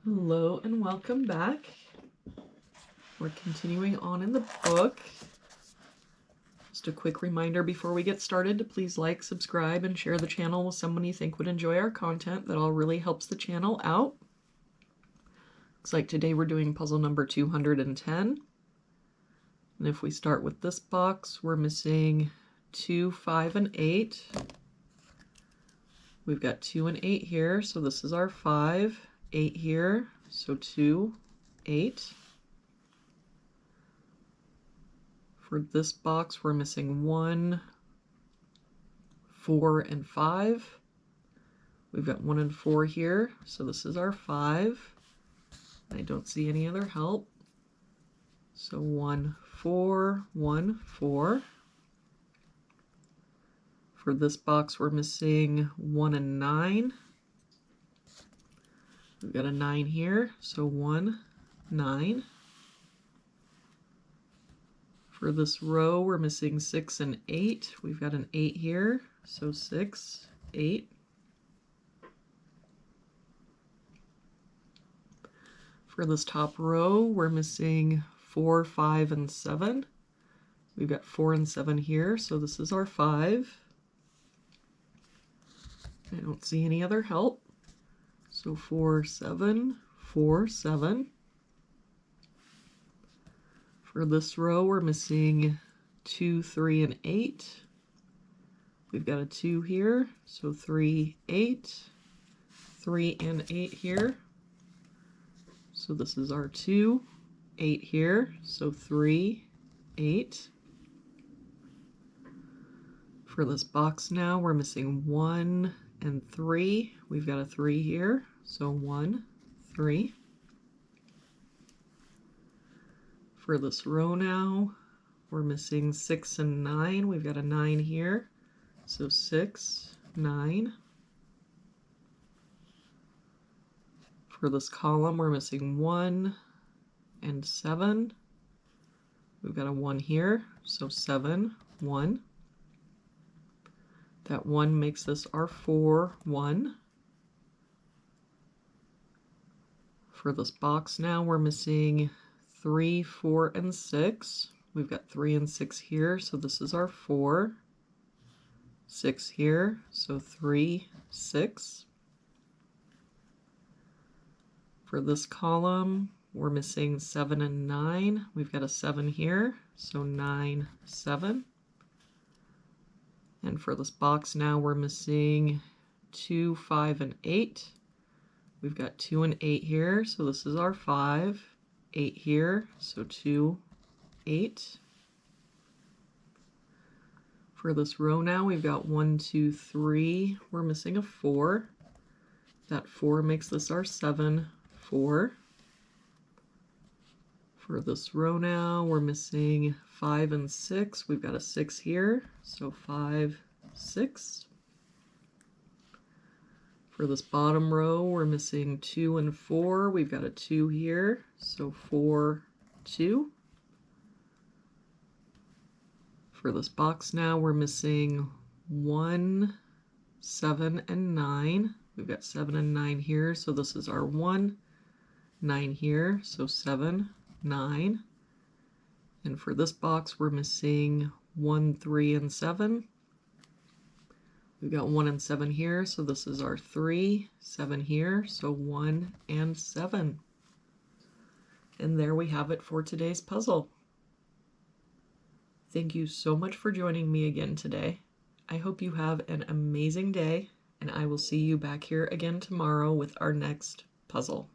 Hello and welcome back. We're continuing on in the book. Just a quick reminder before we get started to please like, subscribe, and share the channel with someone you think would enjoy our content. That all really helps the channel out. Looks like today we're doing puzzle number 210. And if we start with this box, we're missing 2, 5, and 8. We've got 2 and 8 here, so this is our 5. 8 here, so 2, 8. For this box, we're missing 1, 4, and 5. We've got 1 and 4 here, so this is our 5. I don't see any other help. So 1, 4, 1, 4. For this box, we're missing 1 and 9. We've got a 9 here, so 1, 9. For this row, we're missing 6 and 8. We've got an 8 here, so 6, 8. For this top row, we're missing 4, 5, and 7. We've got 4 and 7 here, so this is our 5. I don't see any other help. So 4, 7, 4, 7. For this row, we're missing 2, 3, and 8. We've got a 2 here, so 3, 8. 3 and 8 here. So this is our 2, 8 here, so 3, 8. For this box now, we're missing 1 and 3. We've got a 3 here, so 1, 3. For this row now, we're missing 6 and 9. We've got a 9 here, so 6, 9. For this column, we're missing 1 and 7. We've got a 1 here, so 7, 1. That 1 makes this our 4, 1. For this box now, we're missing 3, 4, and 6. We've got 3 and 6 here, so this is our 4. 6 here, so 3, 6. For this column, we're missing 7 and 9. We've got a 7 here, so 9, 7. And for this box now, we're missing 2, 5, and 8. We've got 2 and 8 here, so this is our 5. 8 here, so 2, 8. For this row now, we've got 1, 2, 3. We're missing a 4. That 4 makes this our 7, 4. For this row now, we're missing 5 and 6. We've got a 6 here, so 5, 6. For this bottom row, we're missing 2 and 4. We've got a 2 here, so 4, 2. For this box now, we're missing 1, 7, and 9. We've got 7 and 9 here, so this is our 1. 9 here, so 7, 9. And for this box, we're missing 1, 3, and 7. We've got 1 and 7 here, so this is our 3, 7 here, so 1 and 7. And there we have it for today's puzzle. Thank you so much for joining me again today. I hope you have an amazing day, and I will see you back here again tomorrow with our next puzzle.